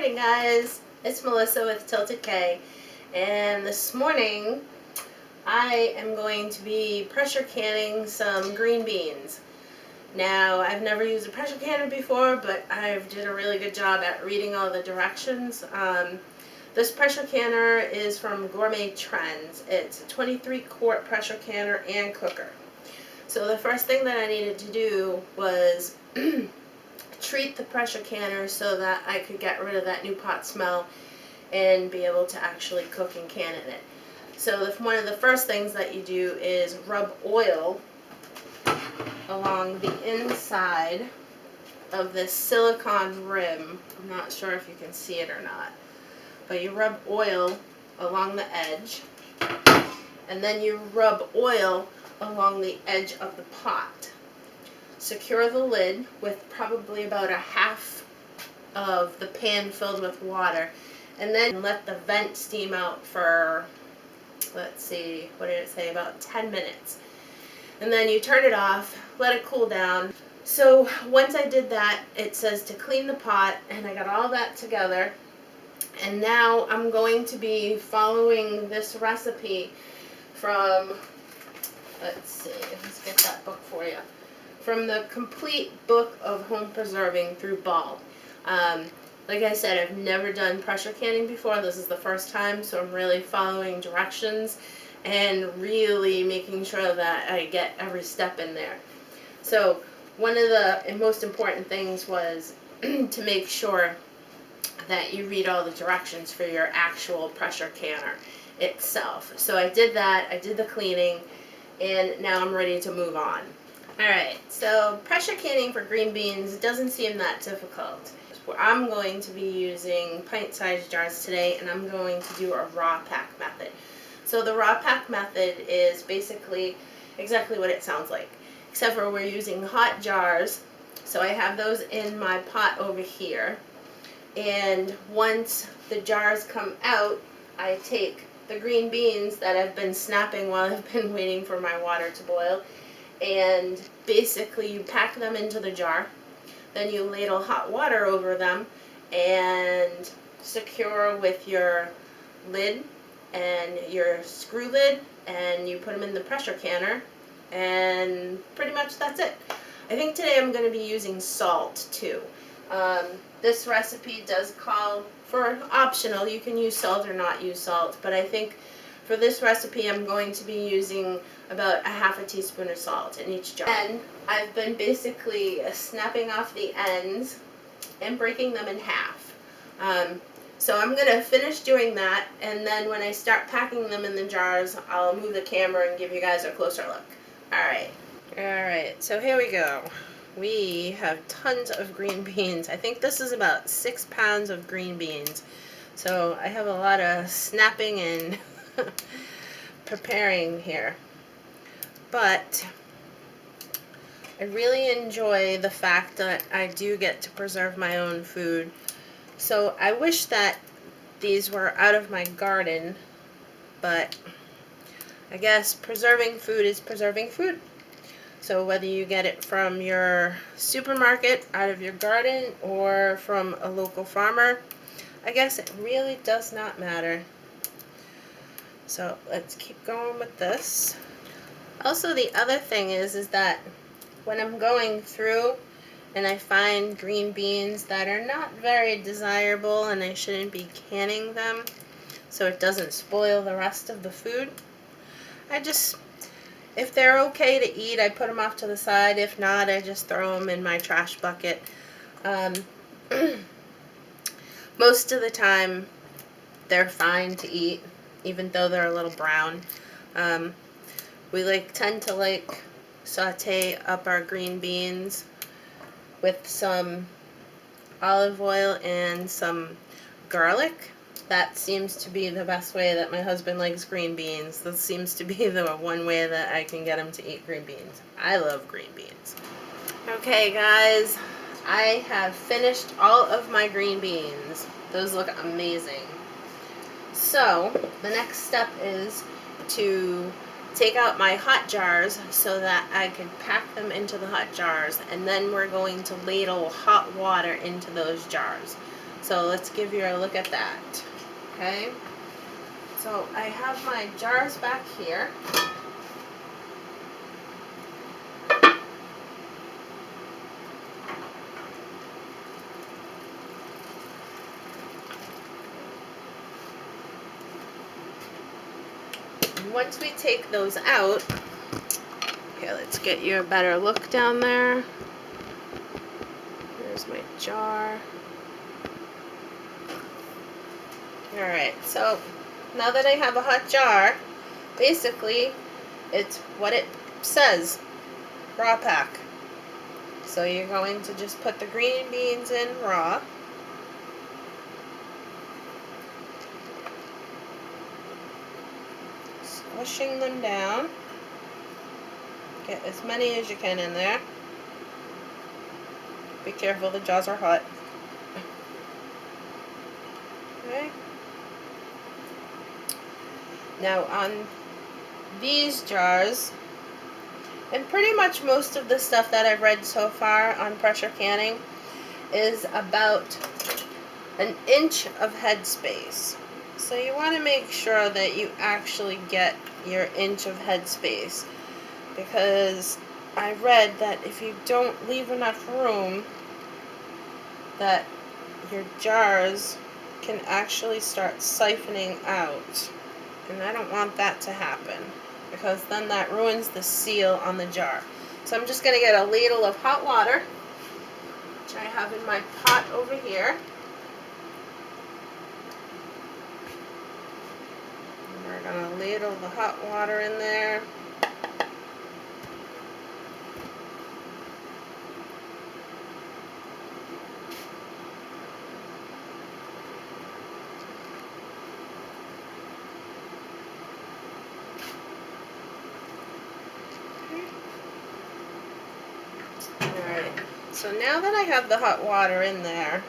morning, guys. It's Melissa with Tilted K, and this morning I am going to be pressure canning some green beans. Now, I've never used a pressure canner before, but I've did a really good job at reading all the directions. This pressure canner is from Gourmet Trends. It's a 23-quart pressure canner and cooker. So the first thing that I needed to do was treat the pressure canner so that I could get rid of that new pot smell and be able to actually cook and can in it. So one of the first things that you do is rub oil along the inside of this silicone rim. I'm not sure if you can see it or not, but you rub oil along the edge, and then you rub oil along the edge of the pot. Secure the lid with probably about a half of the pan filled with water, and then let the vent steam out for, let's see, what did it say, about 10 minutes. And then you turn it off, let it cool down. So once I did that, it says to clean the pot, and I got all that together. And now I'm going to be following this recipe from, let's see, let's get that book for you. From the Complete Book of Home Preserving through Ball. Like I said, I've never done pressure canning before. This is the first time, so I'm really following directions and really making sure that I get every step in there. So one of the most important things was to make sure that you read all the directions for your actual pressure canner itself. So I did that, I did the cleaning, and now I'm ready to move on. Alright, so pressure canning for green beans doesn't seem that difficult. I'm going to be using pint-sized jars today, and I'm going to do a raw pack method. So the raw pack method is basically exactly what it sounds like, except for we're using hot jars. So I have those in my pot over here, and once the jars come out, I take the green beans that I've been snapping while I've been waiting for my water to boil, and basically you pack them into the jar, then you ladle hot water over them and secure with your lid and your screw lid, and you put them in the pressure canner, and pretty much that's it. I think today I'm going to be using salt too. This recipe does call for optional, you can use salt or not use salt, but I think for this recipe I'm going to be using about a half a teaspoon of salt in each jar. And I've been basically snapping off the ends and breaking them in half. So I'm going to finish doing that, and then when I start packing them in the jars, I'll move the camera and give you guys a closer look. Alright, so here we go. We have tons of green beans. I think this is about 6 pounds of green beans. So I have a lot of snapping and preparing here. But I really enjoy the fact that I do get to preserve my own food. So I wish that these were out of my garden, but I guess preserving food is preserving food. So whether you get it from your supermarket, out of your garden, or from a local farmer, I guess it really does not matter. So let's keep going with this. Also, the other thing is that when I'm going through and I find green beans that are not very desirable and I shouldn't be canning them so it doesn't spoil the rest of the food, if they're okay to eat, I put them off to the side. If not, I just throw them in my trash bucket. Most of the time, they're fine to eat, even though they're a little brown. We tend to saute up our green beans with some olive oil and some garlic. That seems to be the best way that my husband likes green beans. This seems to be the one way that I can get him to eat green beans. I love green beans. Okay, guys, I have finished all of my green beans. Those look amazing. So the next step is to take out my hot jars so that I can pack them into the hot jars, and then we're going to ladle hot water into those jars. So let's give you a look at that. Okay, so I have my jars back here. And once we take those out, okay, let's get you a better look down there. There's my jar. Alright, so now that I have a hot jar, basically it's what it says, raw pack. So you're going to just put the green beans in raw. Squishing them down. Get as many as you can in there. Be careful, the jars are hot. Okay. Now on these jars, and pretty much most of the stuff that I've read so far on pressure canning is about an inch of headspace. So you want to make sure that you actually get your inch of headspace, because I read that if you don't leave enough room, that your jars can actually start siphoning out. And I don't want that to happen, because then that ruins the seal on the jar. So I'm just going to get a ladle of hot water, which I have in my pot over here. And we're going to ladle the hot water in there. So now that I have the hot water in there,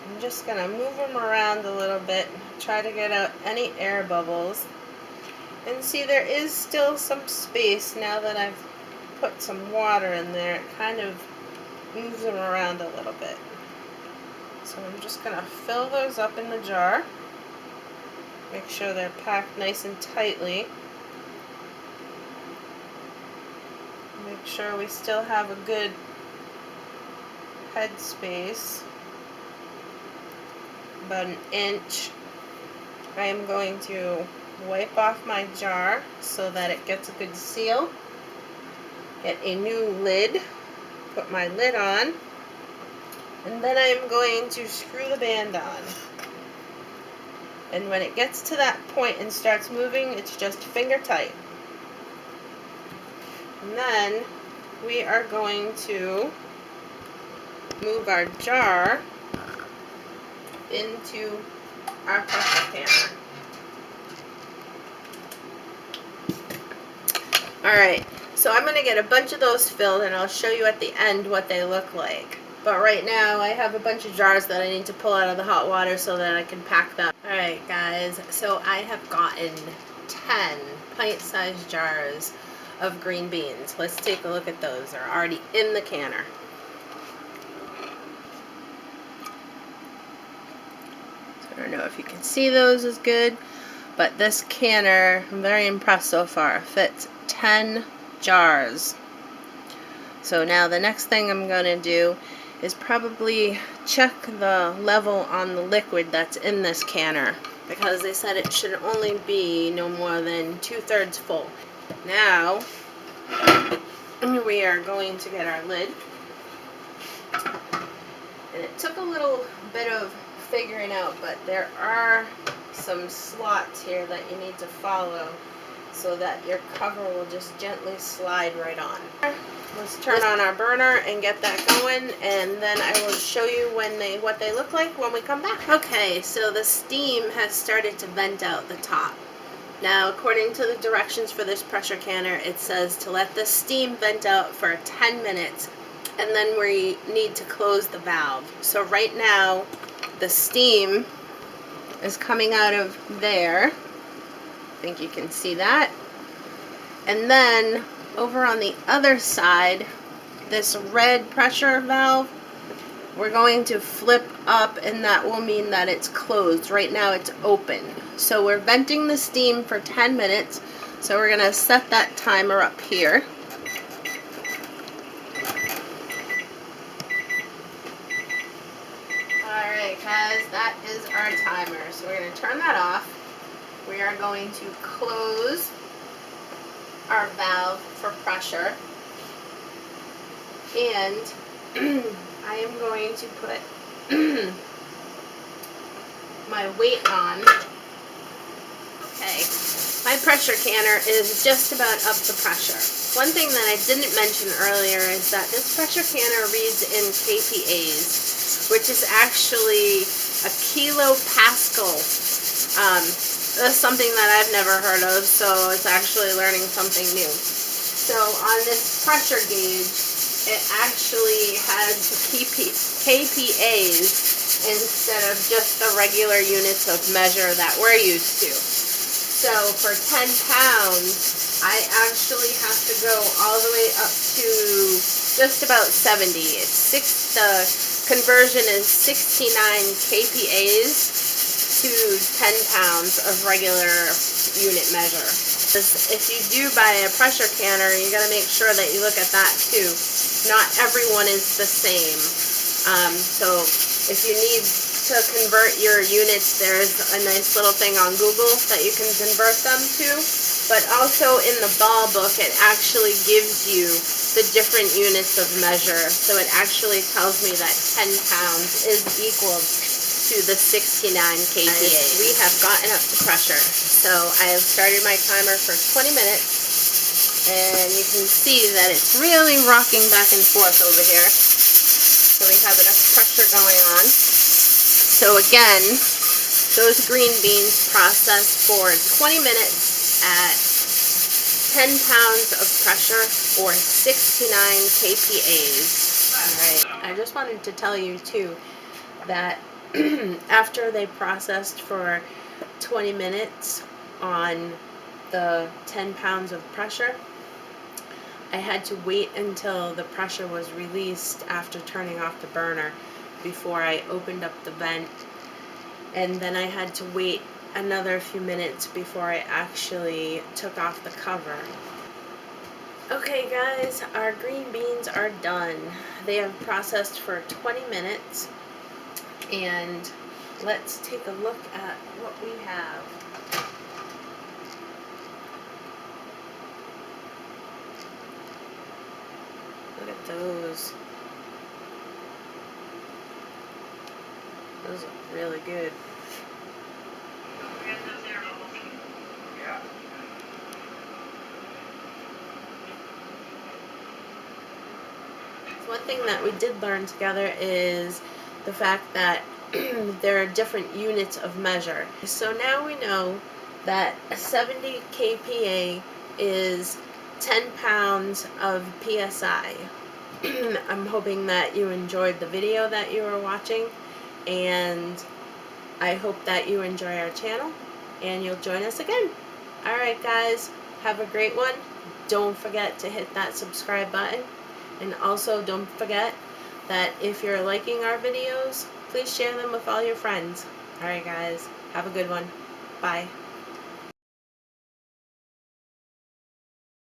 I'm just going to move them around a little bit, try to get out any air bubbles. And see, there is still some space now that I've put some water in there. It kind of moves them around a little bit. So I'm just going to fill those up in the jar. Make sure they're packed nice and tightly. Make sure we still have a good head space, about an inch. I am going to wipe off my jar so that it gets a good seal. Get a new lid, put my lid on, and then I am going to screw the band on. And when it gets to that point and starts moving, it's just finger tight. And then we are going to move our jar into our pressure canner. Alright, so I'm going to get a bunch of those filled, and I'll show you at the end what they look like. But right now I have a bunch of jars that I need to pull out of the hot water so that I can pack them. Alright guys, so I have gotten 10 pint-sized jars of green beans. Let's take a look at those. They're already in the canner. I don't know if you can see those as good, but this canner, I'm very impressed so far, fits 10 jars. So now the next thing I'm going to do is probably check the level on the liquid that's in this canner, because they said it should only be no more than 2/3 full. Now we are going to get our lid, and it took a little bit of figuring out, but there are some slots here that you need to follow so that your cover will just gently slide right on. Let's turn on our burner and get that going, and then I will show you what they look like when we come back. Okay, so the steam has started to vent out the top. Now, according to the directions for this pressure canner, it says to let the steam vent out for 10 minutes, and then we need to close the valve. So right now, the steam is coming out of there. I think you can see that. And then over on the other side, this red pressure valve, we're going to flip up, and that will mean that it's closed. Right now it's open. So we're venting the steam for 10 minutes. So we're going to set that timer up here. Alright guys, that is our timer. So we're going to turn that off. We are going to close our valve for pressure. And I am going to put my weight on. Okay, my pressure canner is just about up to pressure. One thing that I didn't mention earlier is that this pressure canner reads in kPAs, which is actually a kilopascal. That's something that I've never heard of, so it's actually learning something new. So on this pressure gauge, it actually has kPAs instead of just the regular units of measure that we're used to. So for 10 pounds, I actually have to go all the way up to just about 70. The conversion is 69 kPAs to 10 pounds of regular unit measure. If you do buy a pressure canner, you got to make sure that you look at that too. Not everyone is the same. So if you need to convert your units, there's a nice little thing on Google that you can convert them to. But also in the ball book, it actually gives you the different units of measure. So it actually tells me that 10 pounds is equal to the 69 kPa. We have gotten up to pressure. So I have started my timer for 20 minutes. And you can see that it's really rocking back and forth over here. So we have enough pressure going on. So again, those green beans processed for 20 minutes at 10 pounds of pressure or 69 kPAs. Alright, I just wanted to tell you too that after they processed for 20 minutes on the 10 pounds of pressure, I had to wait until the pressure was released after turning off the burner before I opened up the vent, and then I had to wait another few minutes before I actually took off the cover. Okay guys, our green beans are done. They have processed for 20 minutes, and let's take a look at what we have. Look at those. Those look really good. One thing that we did learn together is the fact that there are different units of measure. So now we know that a 70 kPa is 10 pounds of PSI. I'm hoping that you enjoyed the video that you were watching, and I hope that you enjoy our channel and you'll join us again. Alright guys, have a great one. Don't forget to hit that subscribe button, and also don't forget that if you're liking our videos, please share them with all your friends. Alright guys, have a good one. Bye.